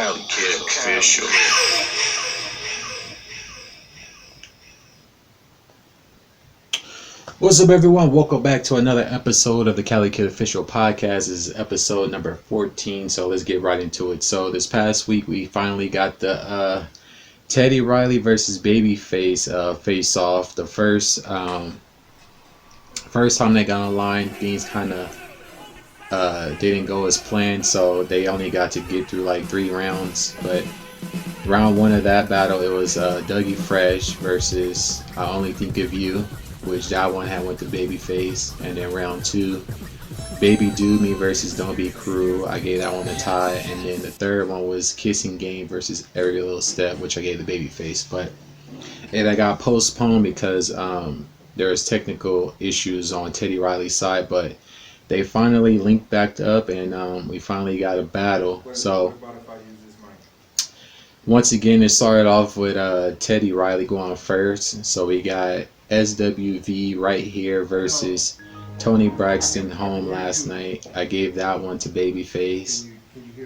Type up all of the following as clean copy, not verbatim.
Cali Kid Official. What's up, everyone? Welcome back to another episode of the Cali Kid Official Podcast. This is episode number 14, so let's get right into it. So this past week, we finally got the Teddy Riley versus Babyface face-off. The first time they got online, things kind of didn't go as planned, so they only got to get through like 3 rounds. But round 1 of that battle, it was Dougie Fresh versus I Only Think of You, which that one had went to Babyface. And then round 2, Baby Do Me versus Don't Be Cruel. I gave that one a tie. And then the third one was Kissing Game versus Every Little Step, which I gave the Babyface. But it got postponed because there was technical issues on Teddy Riley's side. But they finally linked back up, and we finally got a battle. So once again, it started off with Teddy Riley going first. So we got SWV right here versus Tony Braxton Home Last Night. I gave that one to Babyface.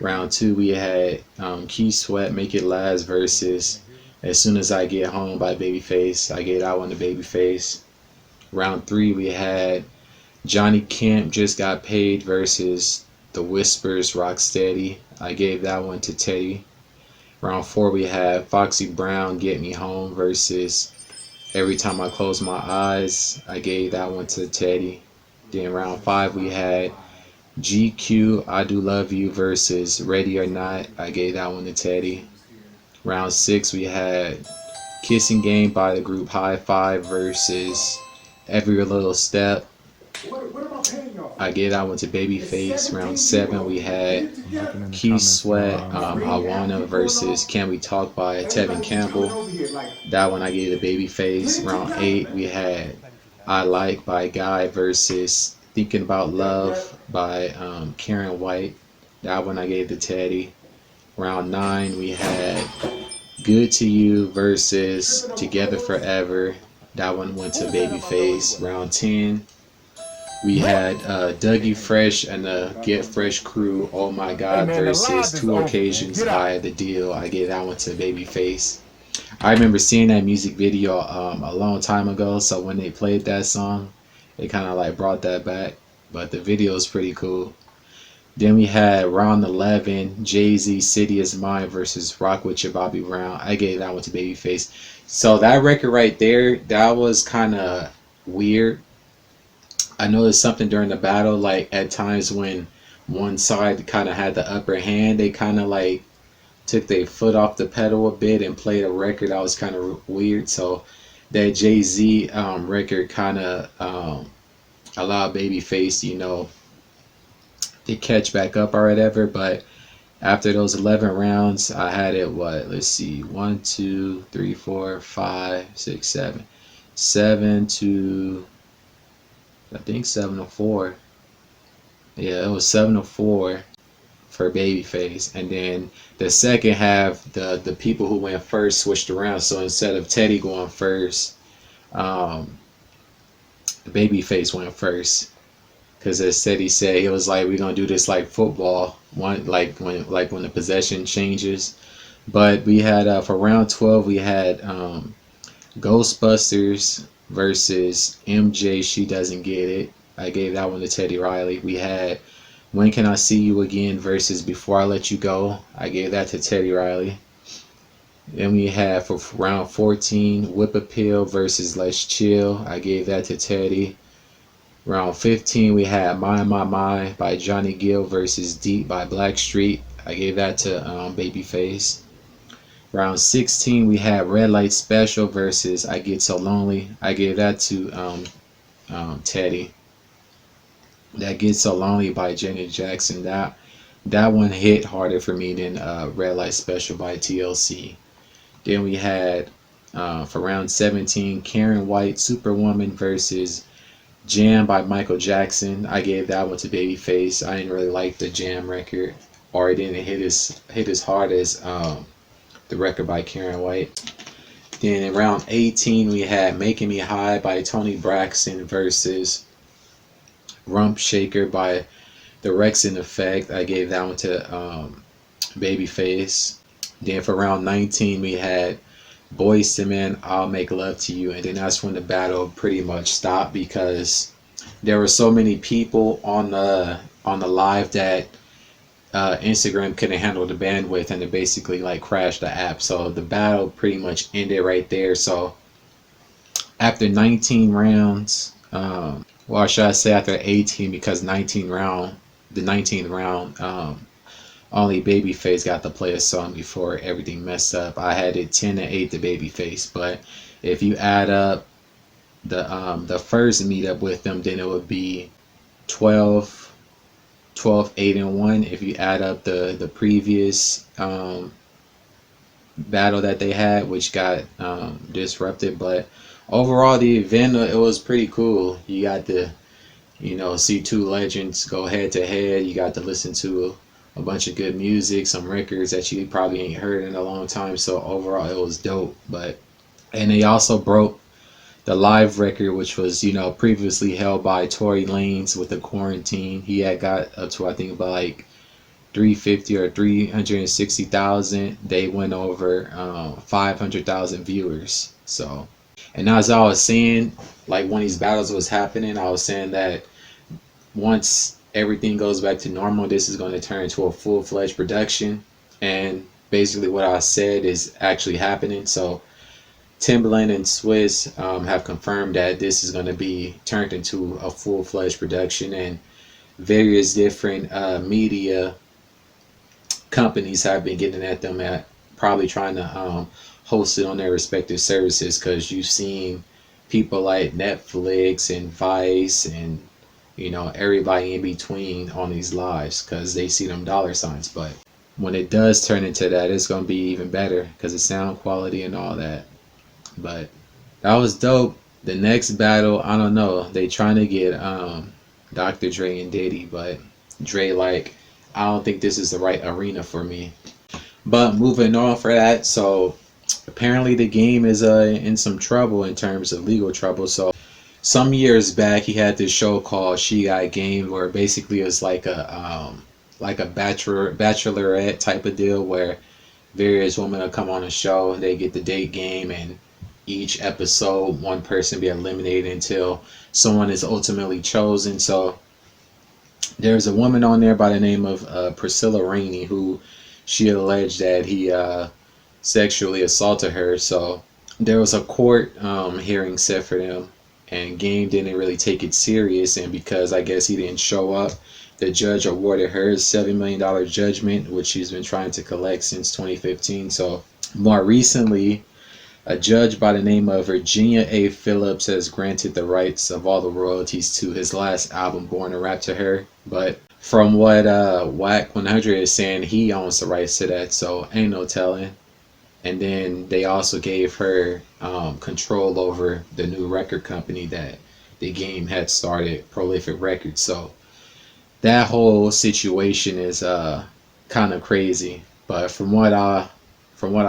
Round 2, we had Key Sweat Make It Last versus As Soon As I Get Home by Babyface. I gave that one to Babyface. Round 3, we had Johnny Kemp Just Got Paid versus The Whispers Rocksteady. I gave that one to Teddy. Round 4, we had Foxy Brown Get Me Home versus Every Time I Close My Eyes. I gave that one to Teddy. Then round 5, we had GQ I Do Love You versus Ready or Not. I gave that one to Teddy. Round 6, we had Kissing Game by the group High Five versus Every Little Step. I gave that one to Babyface. Round 7, we had Key Sweat I Wanna versus Can We Talk by Tevin Campbell. That one I gave to Babyface. Round 8, we had I Like by Guy versus Thinking About Love by Karen White. That one I gave to Teddy. Round 9, we had Good to You versus Together Forever. That one went to Babyface. Round 10, we had Dougie Fresh and the Get Fresh crew, Oh My God, versus Two Occasions by The Deal. I gave that one to Babyface. I remember seeing that music video a long time ago, so when they played that song, it kind of like brought that back. But the video is pretty cool. Then we had round 11, Jay-Z City Is Mine versus Rock With Your Bobby Brown. I gave that one to Babyface. So that record right there, that was kind of weird. I noticed something during the battle, like at times when one side kind of had the upper hand, they kind of like took their foot off the pedal a bit and played a record that was kind of weird. So that Jay-Z record kind of allowed Babyface, to catch back up or whatever. But after those 11 rounds, I had it, 1, 2, 3, 4, 5, 6, 7. 7 to, I think 7-4. Yeah, it was 7-4 for Babyface. And then the second half, the people who went first switched around. So instead of Teddy going first, Babyface went first. Because as Teddy said, he was like, we're gonna do this like football, when the possession changes. But we had for round 12, we had Ghostbusters versus MJ She Doesn't Get It. I gave that one to Teddy Riley. We had When Can I See You Again versus Before I Let You Go. I gave that to Teddy Riley. Then we had for round 14, Whip Appeal versus Let's Chill. I gave that to Teddy. Round 15, we had My by Johnny Gill versus Deep by Blackstreet. I gave that to Babyface. Round 16, we had Red Light Special versus I Get So Lonely. I gave that to Teddy. That Get So Lonely by Janet Jackson. That one hit harder for me than Red Light Special by TLC. Then we had for round 17, Karen White Superwoman versus Jam by Michael Jackson. I gave that one to Babyface. I didn't really like the Jam record, or it didn't hit as hard as the record by Karen White. Then in round 18, we had Making Me High by Tony Braxton versus Rump Shaker by The Rex in Effect. I gave that one to Babyface. Then for round 19, we had Boys to Men, I'll Make Love to You. And then that's when the battle pretty much stopped because there were so many people on the live that Instagram couldn't handle the bandwidth, and it basically like crashed the app. So the battle pretty much ended right there. So after 19 rounds, well, should I say after 18, because the 19th round, only Babyface got to play a song before everything messed up. I had it 10-8 to Babyface, but if you add up the first meetup with them, then it would be 12-8-1. If you add up the previous battle that they had, which got disrupted, but overall the event, it was pretty cool. You got to see two legends go head to head. You got to listen to a bunch of good music, some records that you probably ain't heard in a long time. So overall it was dope. And they also broke the live record, which was previously held by Tory Lanez with the quarantine. He had got up to, I think, about like 350 or 360,000. They went over 500,000 viewers. So, and as I was saying, like when these battles was happening, I was saying that once everything goes back to normal, this is going to turn into a full-fledged production. And basically what I said is actually happening. So Timbaland and Swiss have confirmed that this is going to be turned into a full-fledged production, and various different media companies have been getting at them at probably trying to host it on their respective services, because you've seen people like Netflix and Vice and everybody in between on these lives because they see them dollar signs. But when it does turn into that, it's going to be even better because of sound quality and all that. But that was dope. The next battle, I don't know, they trying to get Dr. Dre and Diddy, but Dre like, I don't think this is the right arena for me. But moving on for that, so apparently the game is in some trouble in terms of legal trouble. So some years back, he had this show called She Got Game, where basically it's like a bachelorette type of deal, where various women will come on a show, they get the date game, and each episode one person be eliminated until someone is ultimately chosen. So there's a woman on there by the name of Priscilla Rainey, who she alleged that he sexually assaulted her. So there was a court hearing set for them, and Game didn't really take it serious, and because I guess he didn't show up, the judge awarded her a $7 million judgment, which she's been trying to collect since 2015. So more recently, a judge by the name of Virginia A. Phillips has granted the rights of all the royalties to his last album, Born to Rap to Her. But from what Wack 100 is saying, he owns the rights to that, so ain't no telling. And then they also gave her control over the new record company that the Game had started, Prolific Records. So that whole situation is kind of crazy. But from what I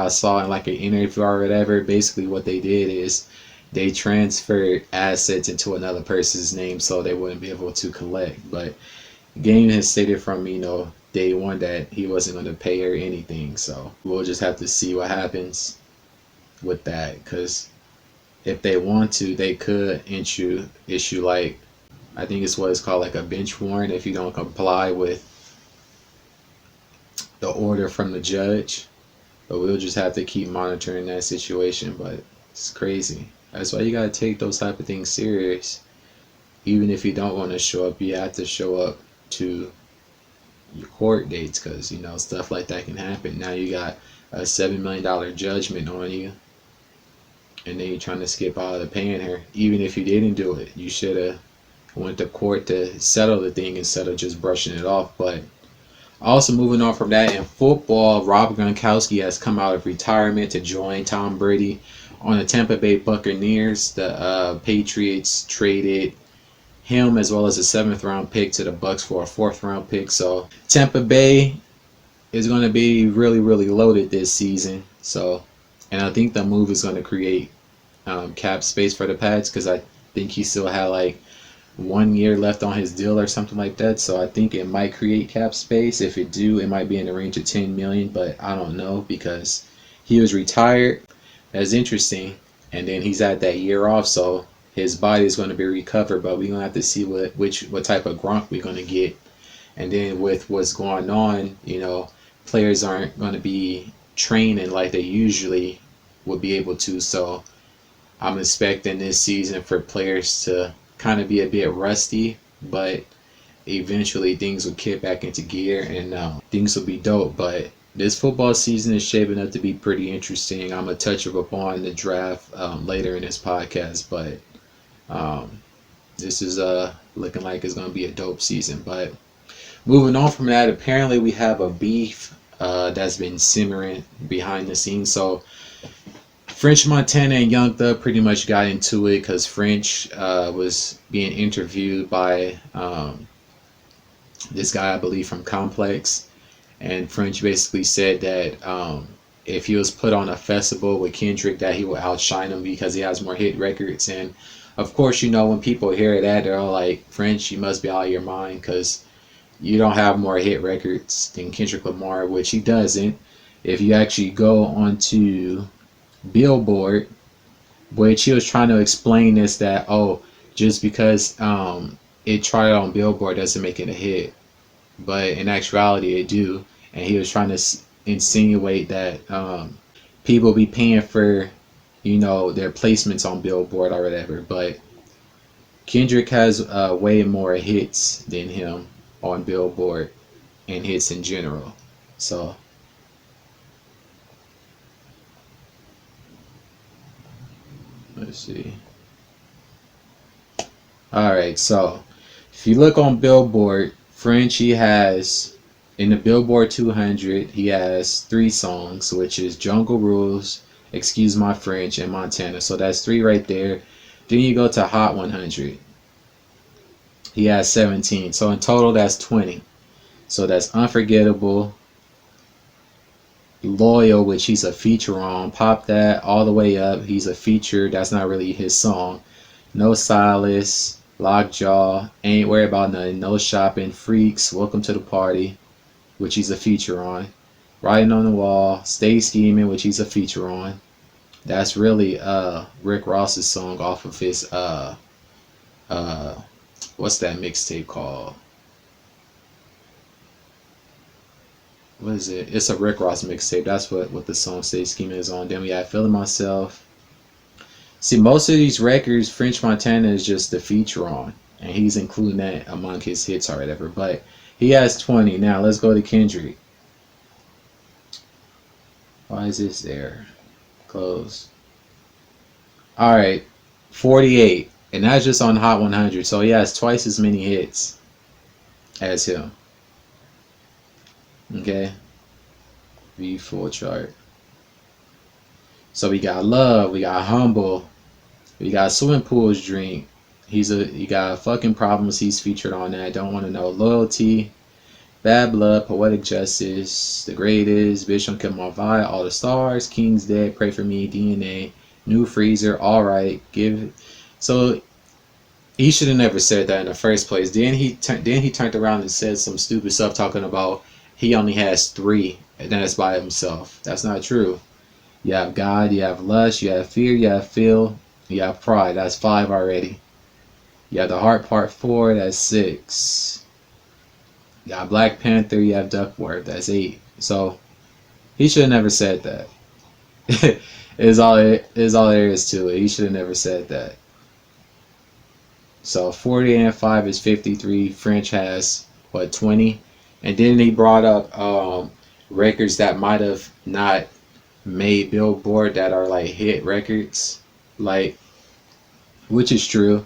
saw in like an interview or whatever, basically what they did is they transferred assets into another person's name so they wouldn't be able to collect. But Game has stated from day one that he wasn't going to pay her anything, so we'll just have to see what happens with that, because if they want to, they could issue like, I think it's what it's called, like a bench warrant if you don't comply with the order from the judge. But we'll just have to keep monitoring that situation. But it's crazy. That's why you gotta take those type of things serious. Even if you don't want to show up, you have to show up to your court dates, because stuff like that can happen. Now you got a $7 million judgment on you, and then you're trying to skip out of paying her. Even if you didn't do it, you should have went to court to settle the thing instead of just brushing it off. But also moving on from that, in football, Rob Gronkowski has come out of retirement to join Tom Brady on the Tampa Bay Buccaneers. The Patriots traded him as well as a 7th round pick to the Bucs for a 4th round pick. So Tampa Bay is going to be really, really loaded this season. So, and I think the move is going to create cap space for the Pats, because I think he still had like 1 year left on his deal or something like that. So I think it might create cap space. If it do, it might be in the range of 10 million, but I don't know because he was retired. That's interesting. And then he's at that year off, so his body is going to be recovered. But we're gonna have to see what type of Gronk we're gonna get. And then with what's going on, players aren't going to be training like they usually would be able to. So I'm expecting this season for players to kind of be a bit rusty, but eventually things will kick back into gear and things will be dope. But this football season is shaping up to be pretty interesting. I'm going to touch upon the draft later in this podcast, but this is looking like it's going to be a dope season. But moving on from that, apparently we have a beef that's been simmering behind the scenes. So French Montana and Young Thug pretty much got into it because French was being interviewed by this guy, I believe, from Complex. And French basically said that if he was put on a festival with Kendrick, that he would outshine him because he has more hit records. And of course, when people hear that, they're all like, French, you must be out of your mind because you don't have more hit records than Kendrick Lamar, which he doesn't. If you actually go onto Billboard, which he was trying to explain this, that just because it tried on Billboard doesn't make it a hit, but in actuality it do. And he was trying to insinuate that people be paying for their placements on Billboard or whatever, but Kendrick has way more hits than him on Billboard and hits in general. So let's see. Alright, so if you look on Billboard, French, he has, in the Billboard 200, he has 3 songs, which is Jungle Rules, Excuse My French, and Montana. So that's 3 right there. Then you go to Hot 100. He has 17. So in total, that's 20. So that's Unforgettable, Loyal, which he's a feature on. Pop That, All the Way Up, he's a feature. That's not really his song. No Silas, Lockjaw, Ain't Worried About Nothing, No Shopping, Freaks, Welcome to the Party, which he's a feature on. Writing on the Wall, Stay Scheming, which he's a feature on. That's really Rick Ross's song off of his what's that mixtape called? What is it? It's a Rick Ross mixtape. That's what the song Stay Scheming is on. Then we have Feeling Myself. See, most of these records, French Montana is just the feature on, and he's including that among his hits or whatever. But he has 20. Now let's go to Kendrick. Why is this there? Close. Alright, 48. And that's just on Hot 100. So he has twice as many hits as him. Okay. V full chart. So we got Love, we got Humble, we got Swimming Pools Drink. You got Fucking Problems, he's featured on that. Don't Want to Know, Loyalty, Bad Blood, Poetic Justice, The Greatest, Bitch Don't Kill My Vibe, All the Stars, King's Dead, Pray For Me, DNA, New Freezer, Alright, So he should have never said that in the first place. Then he turned around and said some stupid stuff talking about he only has 3 and that's by himself. That's not true. You have God, you have Lust, you have Fear, you have Feel, you have Pride. That's 5 already. You have The Heart Part 4, that's 6. You got Black Panther, you have Duckworth, that's 8. So he should have never said that. is all there is to it. He should have never said that. So 40 and 5 is 53. French has 20, and then he brought up records that might have not made Billboard that are like hit records, which is true.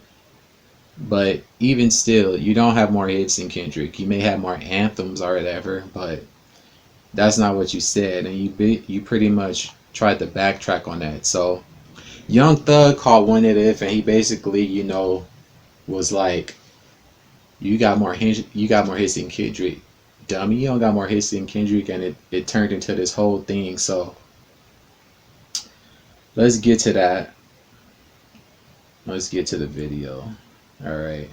But even still, you don't have more hits than Kendrick. You may have more anthems or whatever, but that's not what you said, and you pretty much tried to backtrack on that. So Young Thug called One It If, and he basically, was like, you got more hits than Kendrick, dummy. You don't got more hits than Kendrick, and it turned into this whole thing. So let's get to that. Let's get to the video. All right.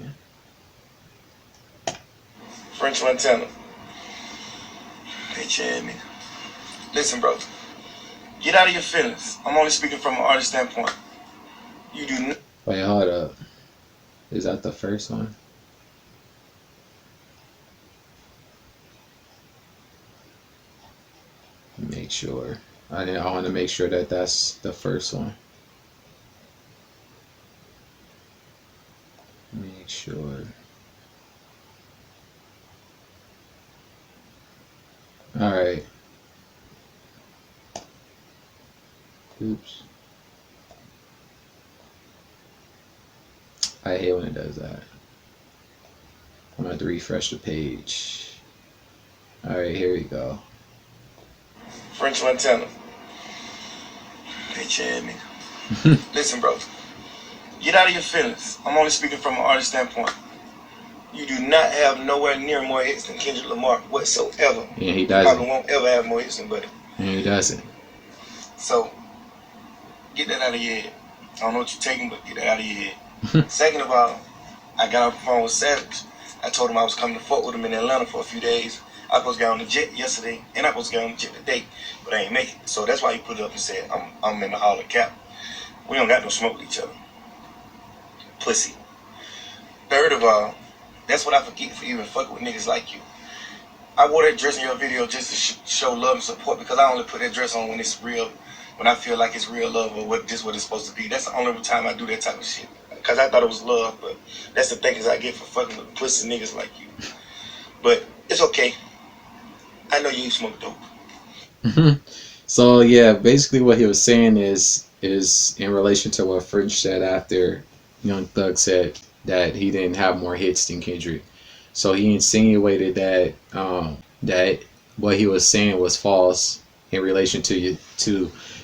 French Montana. Bitch ass nigga. Listen, bro. Get out of your feelings. I'm only speaking from an artist standpoint. You do not. Wait, hold up. Is that the first one? Make sure. I want to make sure that that's the first one. Make sure. Alright. Oops. I hate when it does that. I'm going to have to refresh the page. Alright, here we go. French Montana. Bitch ass nigga. Listen, bro. Get out of your feelings. I'm only speaking from an artist standpoint. You do not have nowhere near more hits than Kendrick Lamar whatsoever. Yeah, he doesn't. Probably won't ever have more hits than Buddy. Yeah, he doesn't. So, get that out of your head. I don't know what you're taking, but get that out of your head. Second of all, I got off the phone with Savage. I told him I was coming to fuck with him in Atlanta for a few days. I was supposed to get on the jet yesterday, and I was supposed to get on the jet today, but I ain't make it. So that's why he put it up and said, I'm in the holler cap. We don't got no smoke with each other. Pussy. Third of all, that's what I forget for even fucking with niggas like you. I wore that dress in your video just to show love and support because I only put that dress on when it's real, when I feel like it's real love or just what it's supposed to be. That's the only time I do that type of shit. Because I thought it was love, but that's the things I get for fucking with pussy niggas like you. But it's okay. I know you smoke dope. So yeah, basically what he was saying is in relation to what French said after Young Thug said that he didn't have more hits than Kendrick. So he insinuated that that what he was saying was false in relation to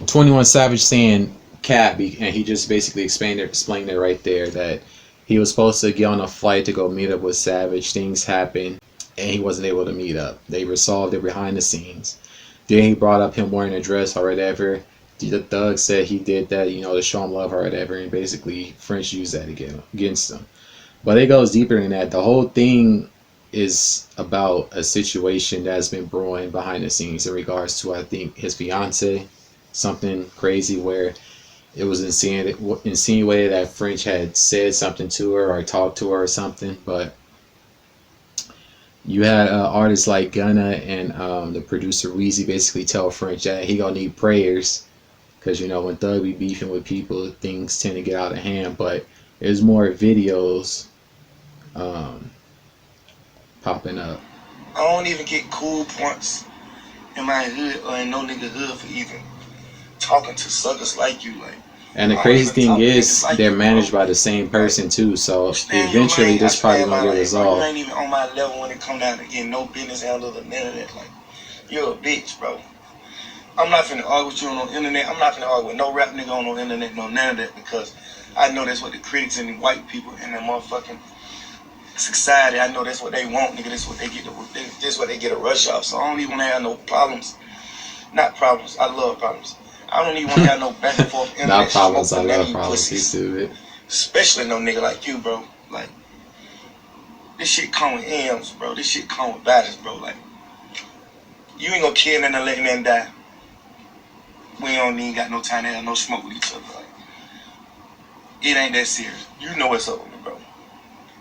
21 Savage saying cap, and he just basically explained it right there that he was supposed to get on a flight to go meet up with Savage. Things happened and he wasn't able to meet up. They resolved it behind the scenes. Then he brought up him wearing a dress or whatever. The Thug said he did that, to show him love or whatever, and basically French used that against him. But it goes deeper than that. The whole thing is about a situation that's been brewing behind the scenes in regards to, I think, his fiance. Something crazy where it was insinuated that French had said something to her or talked to her or something. But you had artists like Gunna and the producer Wheezy basically tell French that he gonna need prayers because when Thug be beefing with people, things tend to get out of hand. But there's more videos popping up. I don't even get cool points in my hood or in no nigga hood for even talking to suckers like you. And the crazy thing is, they're managed by the same person too, so eventually this probably gonna get resolved. You ain't even on my level when it come down to getting no business handled or none of that. You're a bitch, bro. I'm not finna argue with you on the internet. I'm not finna argue with no rap nigga on the internet, no none of that, because I know that's what the critics and the white people and the motherfucking society, I know that's what they want, nigga. That's what they get. This what they get a rush off. So I don't even have no problems. Not problems. I love problems. I don't even want to have no back and forth internet. Not problems. I love problems. You do it. Especially no nigga like you, bro. This shit come with M's, bro. This shit come with battles, bro. You ain't gonna kill nothing and let nothing die. We don't even got no time to have no smoke with each other. It ain't that serious. You know what's up with me, bro.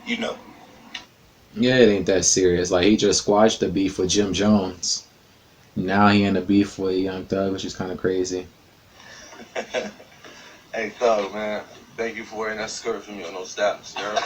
You know. Yeah, it ain't that serious. He just squashed the beef with Jim Jones. Now he in the beef with Young Thug, which is kind of crazy. Hey Thug, man, thank you for wearing that skirt for me on those steps, girl.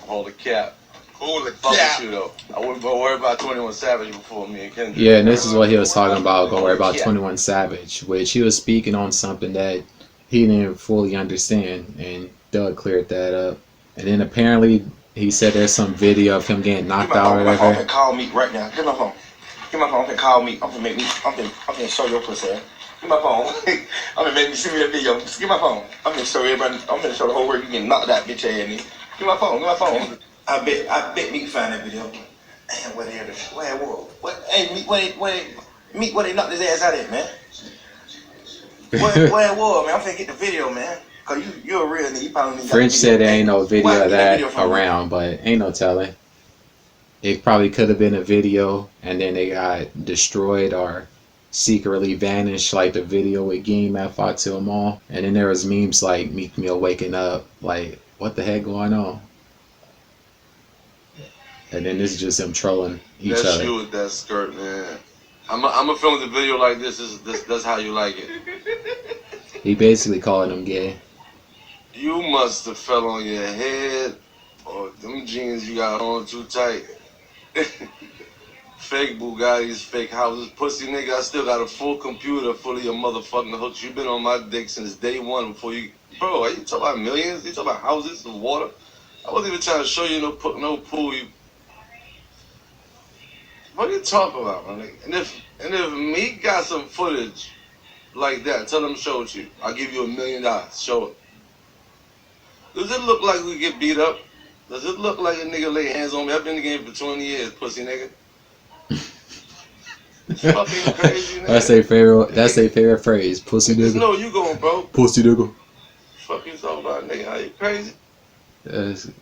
Hold the cap. Hold the Fuck cap. with you though. I wouldn't go worry about 21 Savage before me and Kendrick. Yeah, and this is what he was talking about. Go worry about 21 Savage, which he was speaking on something that he didn't fully understand, and Thug cleared that up. And then apparently he said there's some video of him getting knocked out or whatever. I'm finna call me right now. Get my phone. Get my phone. I'm finna call me. I'm finna show your pussy. Get my phone. I'm finna make me see me that video. Just get my phone. I'm finna show everybody. I'm finna show the whole world you getting knocked out, bitch ass nigga. Get my phone. Get my phone. I bet we can find that video. Damn, where it was? What? Hey, meet where they knocked his ass out at, man. Where it was, man? I'm finna get the video, man. Cause you're a real nigga. You probably French said there ain't no video of that around, but ain't no telling. it probably could have been a video and then they got destroyed or secretly vanished, like the video with Game at Foxhill Mall. And then there was memes like Meek Mill waking up, like, what the heck going on? And then this is just him trolling each That's other. you with that skirt, man. I'm a film the video like this. That's how you like it. He basically calling him gay. You must have fell on your head, or them jeans you got on too tight. Fake Bugattis, fake houses, pussy nigga. I still got a full computer full of your motherfucking hooks. You been on my dick since day one before you. Bro, are you talking about millions? You talking about houses and water? I wasn't even trying to show you no pool. What are you talking about, my nigga? And if Meek got some footage like that, tell him to show it you. I'll give you $1 million. Show it. Does it look like we get beat up? Does it look like a nigga lay hands on me? I've been in the game for 20 years, pussy nigga. It's fucking crazy, nigga. That's their favorite phrase. Pussy nigga. No, you going, bro. Pussy nigga. Fuck you talking about, nigga? How you crazy? That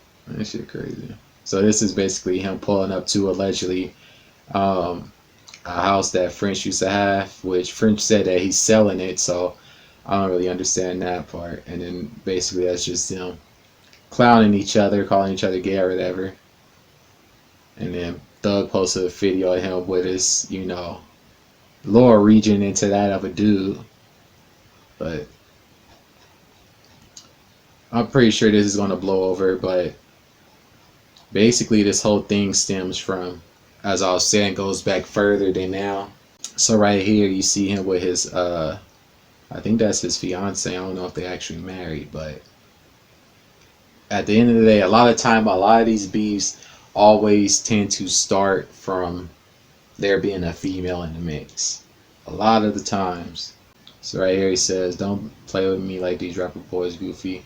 shit crazy. So this is basically him pulling up to allegedly a house that French used to have, which French said that he's selling it, so I don't really understand that part. And then basically that's just them clowning each other, calling each other gay or whatever. And then Thug posted a video of him with his, lower region into that of a dude. But I'm pretty sure this is going to blow over. But basically this whole thing stems from, as I was saying, goes back further than now. So right here you see him with his, I think that's his fiance. I don't know if they actually married, but at the end of the day, a lot of these beefs always tend to start from there being a female in the mix. A lot of the times. So right here he says, don't play with me like these rapper boys goofy.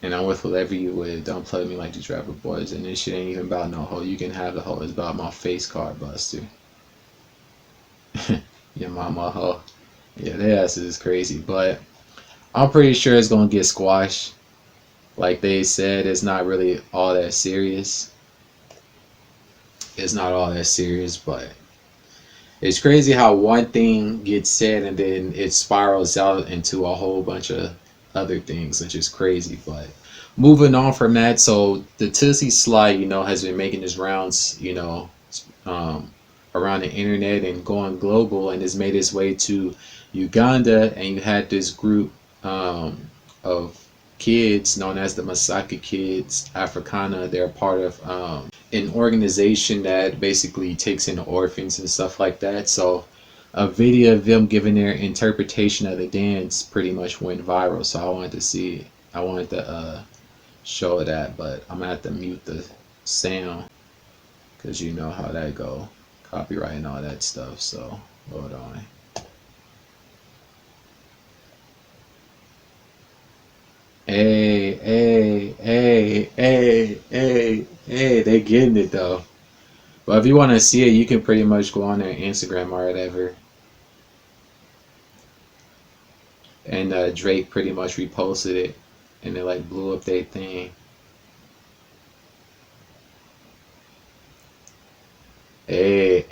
And I'm with whatever you with. Don't play with me like these rapper boys. And this shit ain't even about no hoe. You can have the hoe. It's about my face card buster. Your mama hoe. Yeah, that ass is crazy. But I'm pretty sure it's going to get squashed. Like they said, it's not really all that serious. It's not all that serious, but it's crazy how one thing gets said and then it spirals out into a whole bunch of other things, which is crazy. But moving on from that, so the Toosie Slide, has been making its rounds, around the internet and going global, and has made its way to Uganda. And you had this group of kids known as the Masaka Kids Afracana. They're part of an organization that basically takes in orphans and stuff like that. So a video of them giving their interpretation of the dance pretty much went viral. So I wanted to see it. I wanted to show that, but I'm gonna have to mute the sound because you know how that go, copyright and all that stuff. So hold on. Hey, they getting it though. But if you want to see it, you can pretty much go on their Instagram or whatever. And Drake pretty much reposted it, and it like blew up their thing. Hey,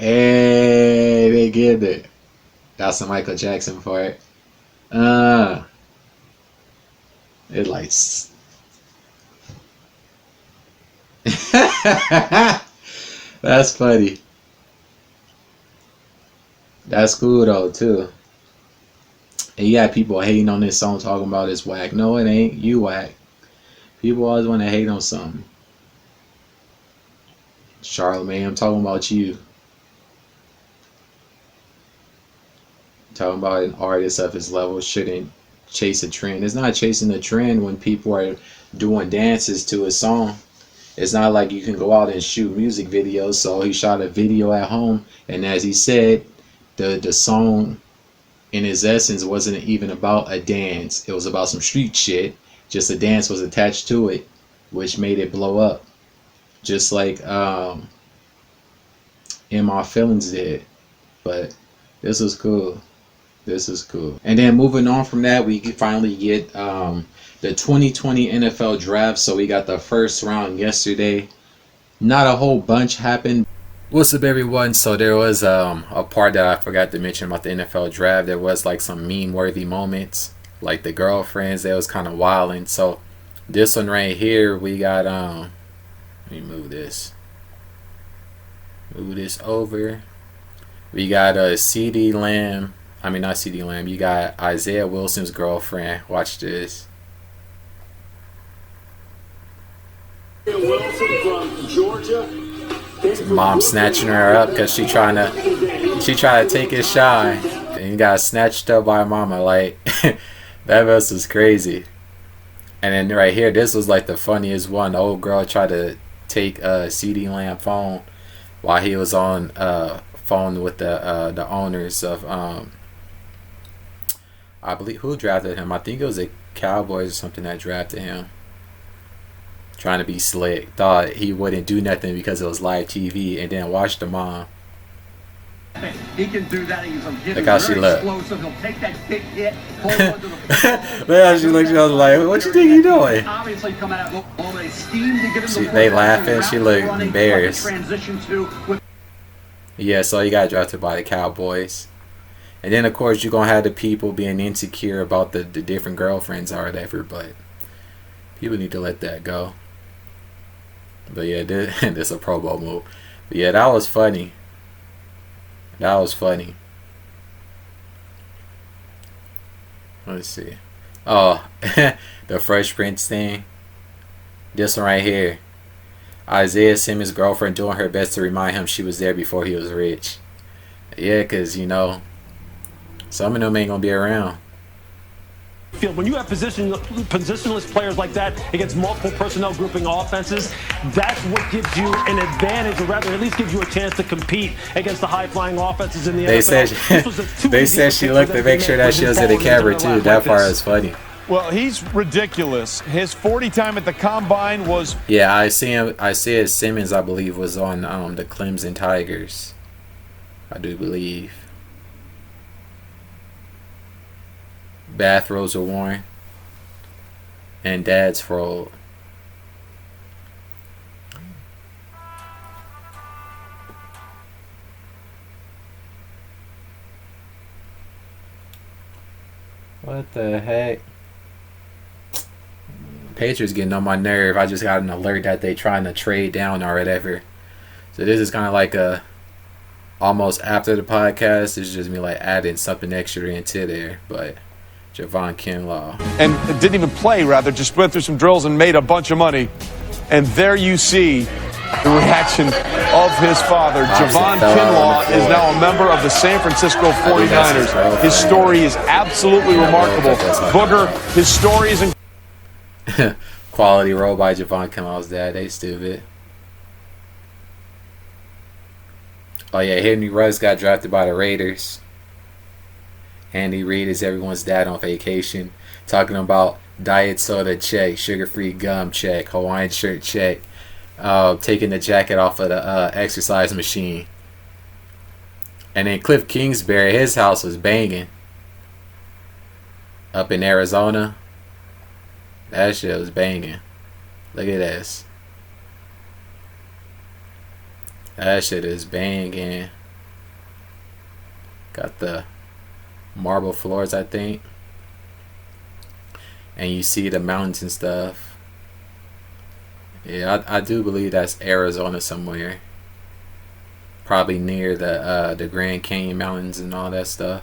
they getting it. That's the Michael Jackson part. It like that's funny. That's cool though too. And you got people hating on this song talking about it's whack. No, it ain't. You whack. People always want to hate on something. Charlamagne, I'm talking about you. Talking about an artist of his level shouldn't chase a trend. It's not chasing a trend when people are doing dances to a song. It's not like you can go out and shoot music videos. So he shot a video at home, and as he said, the song in its essence wasn't even about a dance. It was about some street shit. Just a dance was attached to it, which made it blow up. Just like In My Feelings did. But this was cool. This is cool. And then moving on from that, we finally get the 2020 NFL draft. So we got the first round yesterday. Not a whole bunch happened. What's up, everyone? So there was a part that I forgot to mention about the NFL draft. There was like some meme-worthy moments, like the girlfriends that was kind of wilding. So this one right here, we got let me move this over. We got CeeDee Lamb. I mean, not CeeDee Lamb. You got Isaiah Wilson's girlfriend. Watch this. Wilson from Georgia. Mom snatching her up because she trying to take his shine, and he got snatched up by mama. Like that verse was crazy. And then right here, this was like the funniest one. The old girl tried to take CeeDee Lamb phone while he was on phone with the owners of I believe, who drafted him. I think it was the Cowboys or something that drafted him. Trying to be slick. Thought he wouldn't do nothing because it was live TV, and then watched the mom. He can do that. Look how she looked. Explosive. He'll take that big hit. Hold on to the Look how she looked. She was like, "What you think you doing?" Obviously, coming out of steam to get him. They laughing. She looked embarrassed. Yeah, so he got drafted by the Cowboys, and then of course you're gonna have the people being insecure about the different girlfriends or whatever, but people need to let that go. But yeah, this is a Pro Bowl move. But yeah, that was funny. That was funny. Let's see. Oh, the Fresh Prince thing. This one right here. Isaiah Simmons' girlfriend doing her best to remind him she was there before he was rich. Yeah, because, you know, some of them ain't going to be around. When you have positionless players like that against multiple personnel grouping offenses, that's what gives you an advantage, or rather at least gives you a chance to compete against the high-flying offenses in the NFL. They said she looked to make sure that she was in the camera too. That part is funny. Well, he's ridiculous. His 40 time at the combine was... Yeah, Isaiah Simmons, I believe, was on the Clemson Tigers. I do believe. Bathrobes were worn, and Dad's froze. What the heck? Patriots getting on my nerve. I just got an alert that they trying to trade down or whatever. So this is kind of like a almost after the podcast. It's just me like adding something extra into there, but. Javon Kinlaw. And didn't even play, rather, just went through some drills and made a bunch of money. And there you see the reaction of his father. Javon Kinlaw is now a member of the San Francisco 49ers. His story is absolutely remarkable. Booger, his story is quality role by Javon Kinlaw's dad. They stupid. Oh yeah, Henry Ruggs got drafted by the Raiders. Andy Reid is everyone's dad on vacation. Talking about diet soda check, sugar-free gum check, Hawaiian shirt check, taking the jacket off of the exercise machine. And then Cliff Kingsbury, his house was banging. Up in Arizona. That shit was banging. Look at this. That shit is banging. Got the marble floors, I think, and you see the mountains and stuff. Yeah, I do believe that's Arizona somewhere, probably near the Grand Canyon mountains and all that stuff.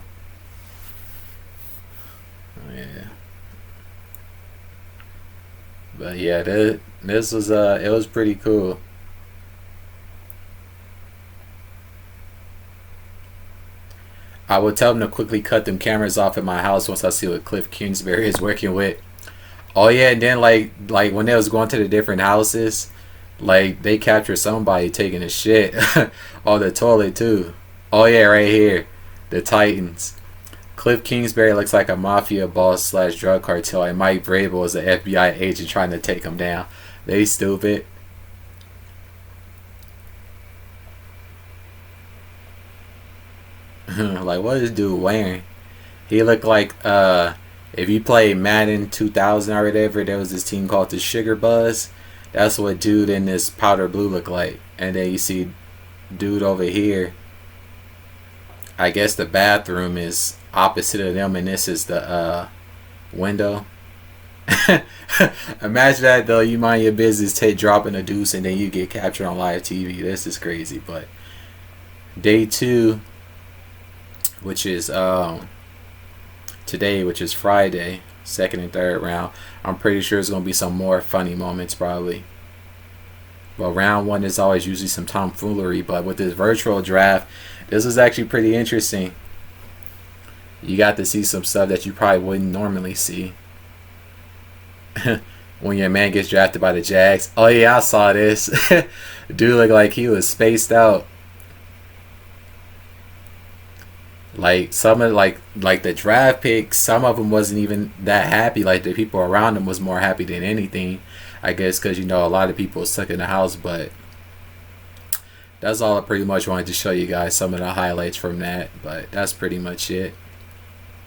Yeah, but yeah, this was it was pretty cool. I would tell them to quickly cut them cameras off at my house once I see what Cliff Kingsbury is working with. Oh yeah, and then like when they was going to the different houses, like they captured somebody taking a shit on the toilet too. Oh yeah, right here, the Titans. Cliff Kingsbury looks like a mafia boss / drug cartel, and Mike Vrabel is an FBI agent trying to take him down. They stupid. Like, what is this dude wearing? He looked like if you play Madden 2000 or whatever, there was this team called the Sugar Buzz. That's what dude in this powder blue look like. And then you see dude over here. I guess the bathroom is opposite of them, and this is the window. Imagine that though. You mind your business, dropping a deuce, and then you get captured on live TV. This is crazy. But day 2, which is today, which is Friday, 2nd and 3rd round. I'm pretty sure it's gonna be some more funny moments probably. But round 1 is always usually some tomfoolery. But with this virtual draft, this was actually pretty interesting. You got to see some stuff that you probably wouldn't normally see. When your man gets drafted by the Jags. Oh yeah, I saw this. Dude looked like he was spaced out. Like some of like the draft picks, some of them wasn't even that happy. Like the people around him was more happy than anything. I guess because a lot of people stuck in the house. But that's all I pretty much wanted to show you guys, some of the highlights from that. But that's pretty much it.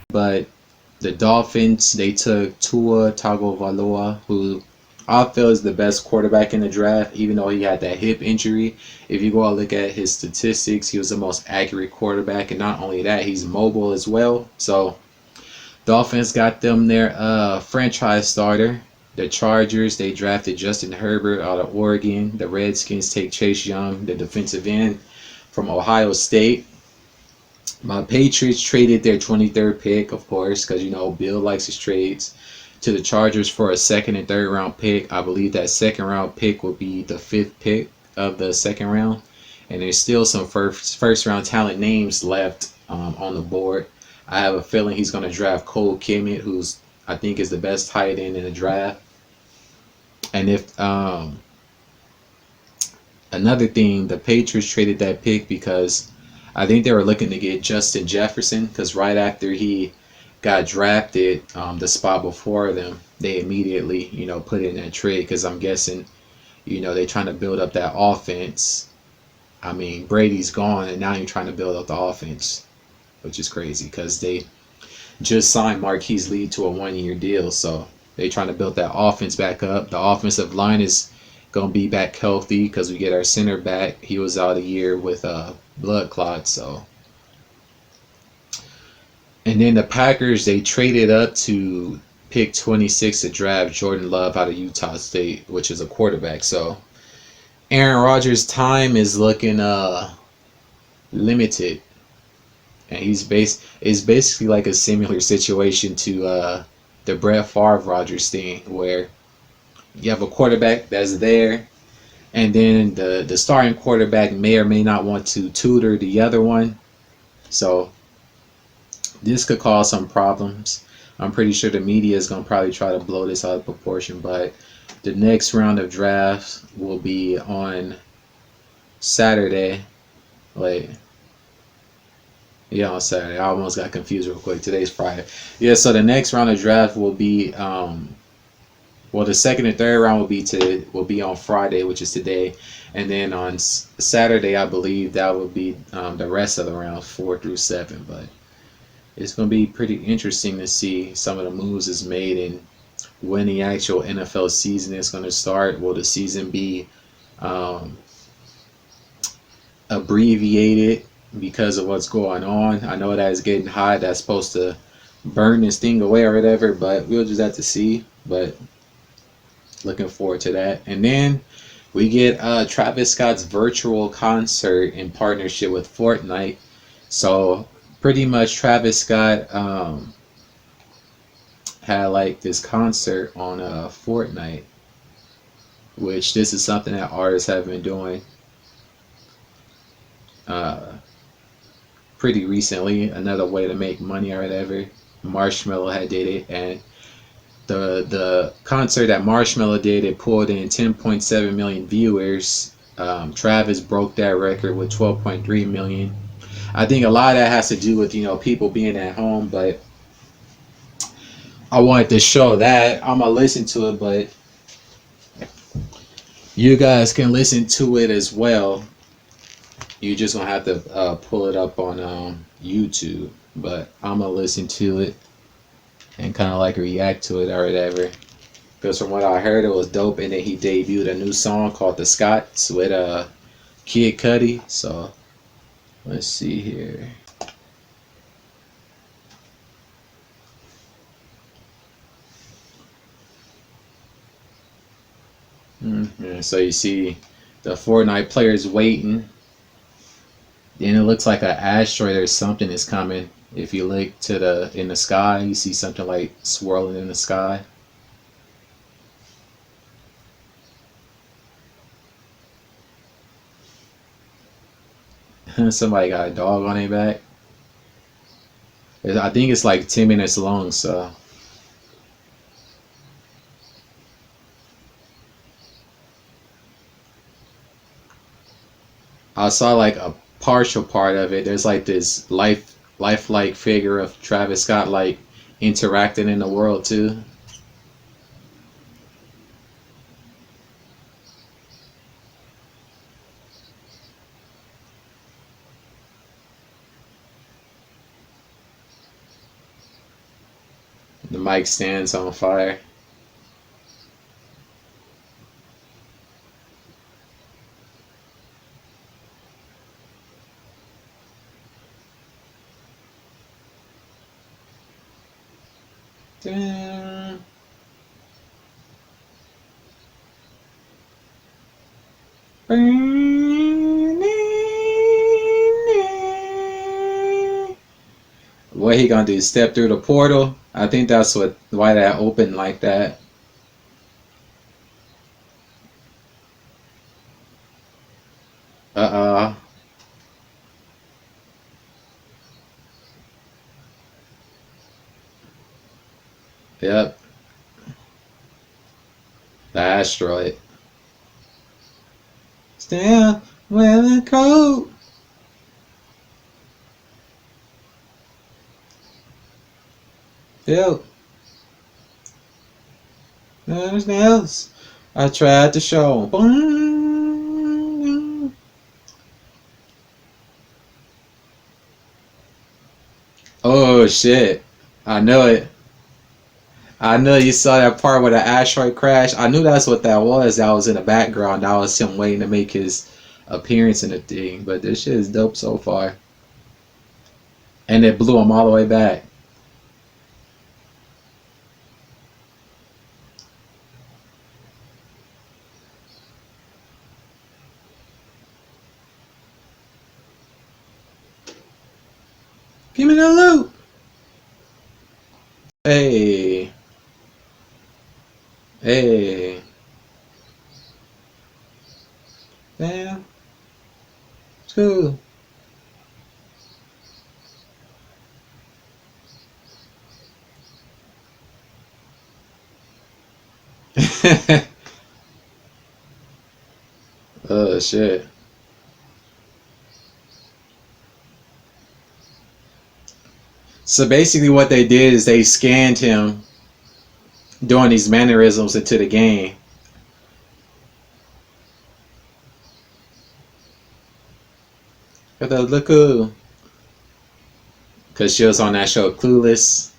But the Dolphins, they took Tua Tagovailoa, who I feel is the best quarterback in the draft, even though he had that hip injury. If you go and look at his statistics, he was the most accurate quarterback, and not only that, he's mobile as well. So Dolphins got them their franchise starter. The Chargers, they drafted Justin Herbert out of Oregon. The Redskins take Chase Young, the defensive end from Ohio State. My Patriots traded their 23rd pick, of course, because Bill likes his trades, to the Chargers for a 2nd and 3rd round pick. I believe that 2nd round pick will be the 5th pick of the 2nd round, and there's still some first round talent names left on the board. I have a feeling he's going to draft Cole Kmet, who's I think is the best tight end in the draft. And if another thing, the Patriots traded that pick because I think they were looking to get Justin Jefferson, because right after he got drafted, the spot before them, they immediately, put in that trade, because I'm guessing, they're trying to build up that offense. I mean, Brady's gone, and now you're trying to build up the offense, which is crazy, because they just signed Marquise Lee to a 1-year deal, so they're trying to build that offense back up. The offensive line is going to be back healthy, because we get our center back. He was out a year with blood clot, so. And then the Packers, they traded up to pick 26 to draft Jordan Love out of Utah State, which is a quarterback. So Aaron Rodgers' time is looking limited, and it's basically like a similar situation to the Brett Favre Rodgers thing, where you have a quarterback that's there, and then the starting quarterback may or may not want to tutor the other one. So this could cause some problems. I'm pretty sure the media is going to probably try to blow this out of proportion, but the next round of drafts will be on Saturday. On Saturday. I almost got confused real quick. Today's Friday. Yeah, so the next round of draft will be the 2nd and 3rd round will be on Friday, which is today, and then on Saturday, I believe that will be the rest of the rounds 4 through 7. But it's going to be pretty interesting to see some of the moves is made and when the actual NFL season is going to start. Will the season be abbreviated because of what's going on? I know that it's getting hot. That's supposed to burn this thing away or whatever, but we'll just have to see. But looking forward to that. And then we get Travis Scott's virtual concert in partnership with Fortnite. So pretty much Travis Scott had this concert on Fortnite, which this is something that artists have been doing pretty recently. Another way to make money or whatever. Marshmello had did it, and the concert that Marshmello did, it pulled in 10.7 million viewers. Travis broke that record with 12.3 million. I think a lot of that has to do with people being at home, but I wanted to show that. I'm gonna listen to it, but you guys can listen to it as well. You just gonna have to pull it up on YouTube, but I'm gonna listen to it and kind of react to it or whatever. Because from what I heard, it was dope. And then he debuted a new song called The Scots with Kid Cudi. So let's see here. Yeah, so you see the Fortnite players waiting. Then it looks like an asteroid or something is coming. If you look to in the sky, you see something like swirling in the sky. Somebody got a dog on their back. I think it's like 10 minutes long, so. I saw like a partial part of it. There's like this lifelike figure of Travis Scott like interacting in the world too. The mic stands on fire. Dun. What he gonna do? Step through the portal? I think that's why that opened like that. Uh-uh. Yep. The asteroid. Still wearing a coat. Yep. Nothing else. I tried to show. Oh shit. I know it. I know you saw that part where the asteroid crashed. I knew that's what that was. That was in the background. That was him waiting to make his appearance in the thing. But this shit is dope so far. And it blew him all the way back. Give me the loot. Hey. Hey. Damn. It's cool. Oh shit. So basically what they did is they scanned him doing these mannerisms into the game. Look cool. Cause she was on that show Clueless.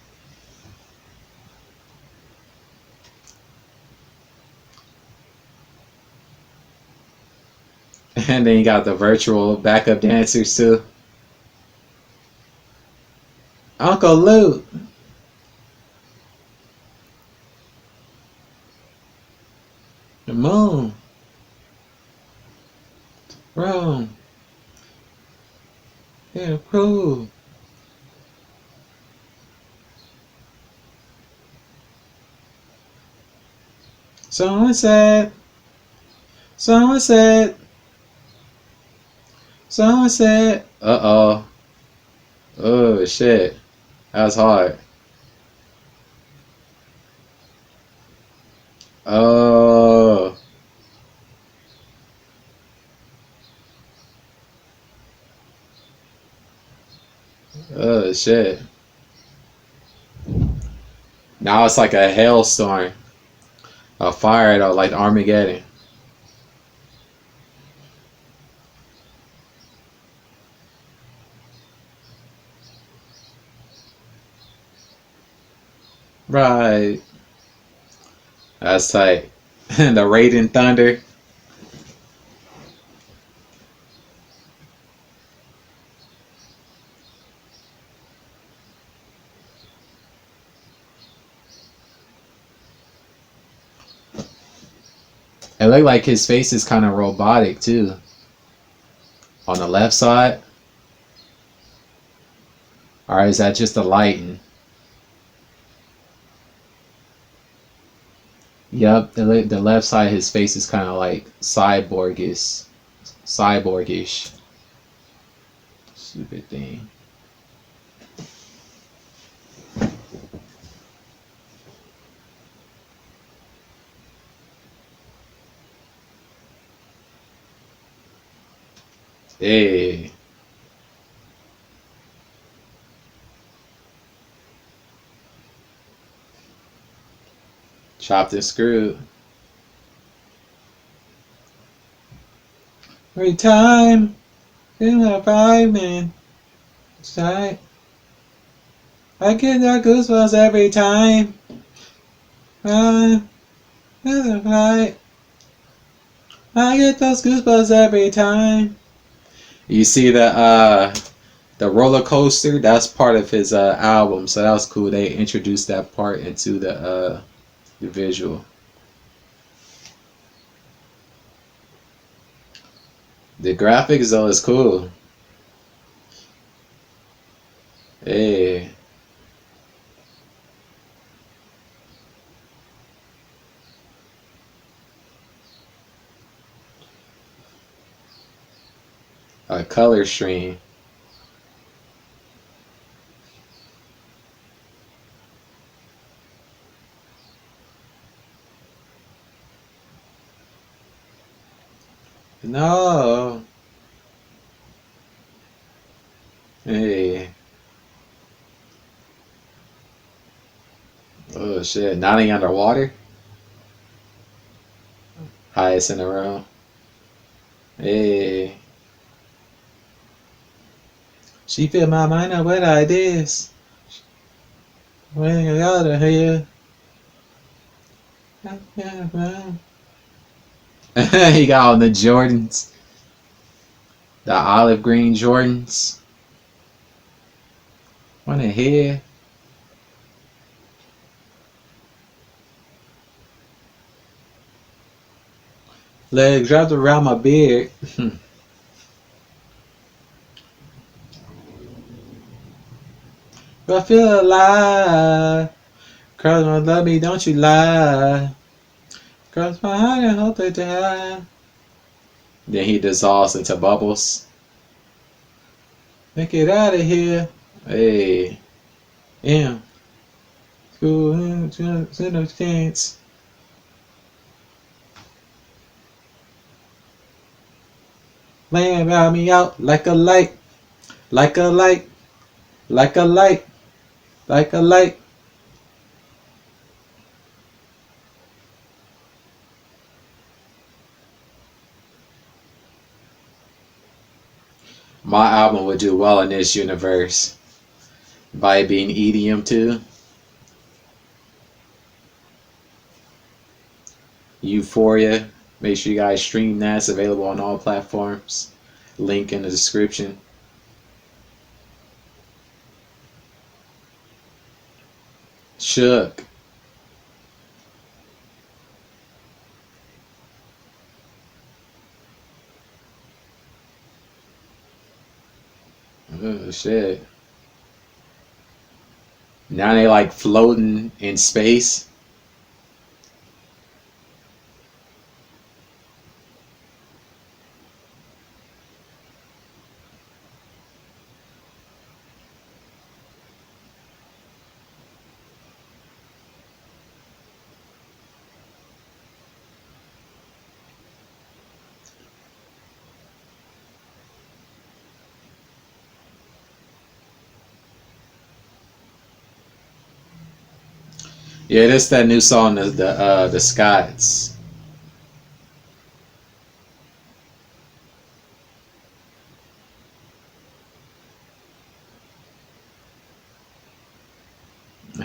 And then you got the virtual backup dancers too. Uncle Luke. The moon. Rome. Yeah, cool. Someone said. Someone said. Someone said. Uh-oh. Oh, shit. That was hard. Oh. Oh, shit. Now it's like a hailstorm. A fire, though, like Armageddon. Right. That's tight. The Raiden Thunder. It looked like his face is kind of robotic too. On the left side. Or is that just the lighting? Yep, the left side, his face is kind of like cyborgish. Cyborgish. Stupid thing. Hey. Chopped and screwed. Every time in a fireman, I get that goosebumps every time. I get those goosebumps every time. You see the roller coaster? That's part of his album, so that was cool. They introduced that part into the visual. The graphics though is cool. Hey. A color stream. No. Hey. Oh shit. Nodding underwater. Highest in a row. Hey. She filled my mind up with ideas. When you out of here. He got on the Jordans. The olive green Jordans. Wanna hear? Legs wrapped around my beard. I feel alive. Girls don't love me, don't you lie. Girls my heart and hope they die. Then he dissolves into bubbles. Make it out of here. Hey. Yeah. School, chance. Laying about me out like a light. Like a light. Like a light. Like a light. My album would do well in this universe by being EDM too. Euphoria. Make sure you guys stream that. It's available on all platforms. Link in the description. Shook. Oh shit. Now they like floating in space. Yeah, that's that new song, the Scots.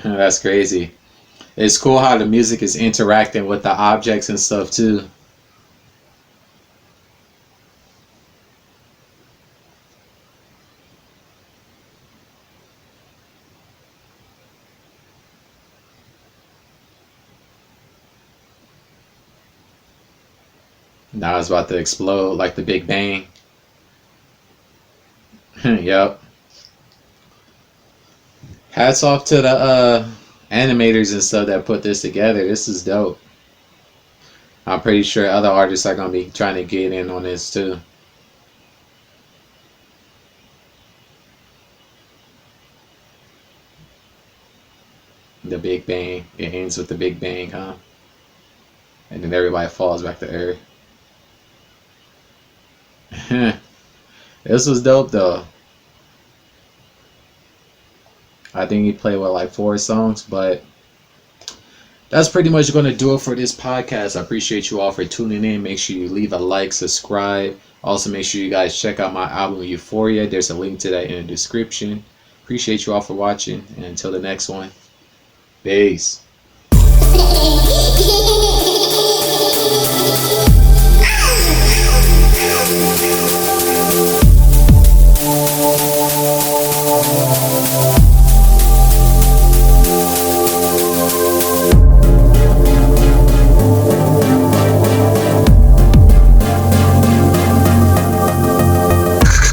That's crazy. It's cool how the music is interacting with the objects and stuff too. Now it's about to explode like the Big Bang. Yep. Hats off to the animators and stuff that put this together. This is dope. I'm pretty sure other artists are going to be trying to get in on this too. The Big Bang. It ends with the Big Bang, huh? And then everybody falls back to Earth. This was dope though. I think he played with like 4 songs, but that's pretty much going to do it for this podcast. I appreciate you all for tuning in. Make sure you leave a like, subscribe. Also, make sure you guys check out my album Euphoria. There's a link to that in the description. Appreciate you all for watching, and until the next one, peace.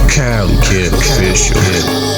Cali Kid Official.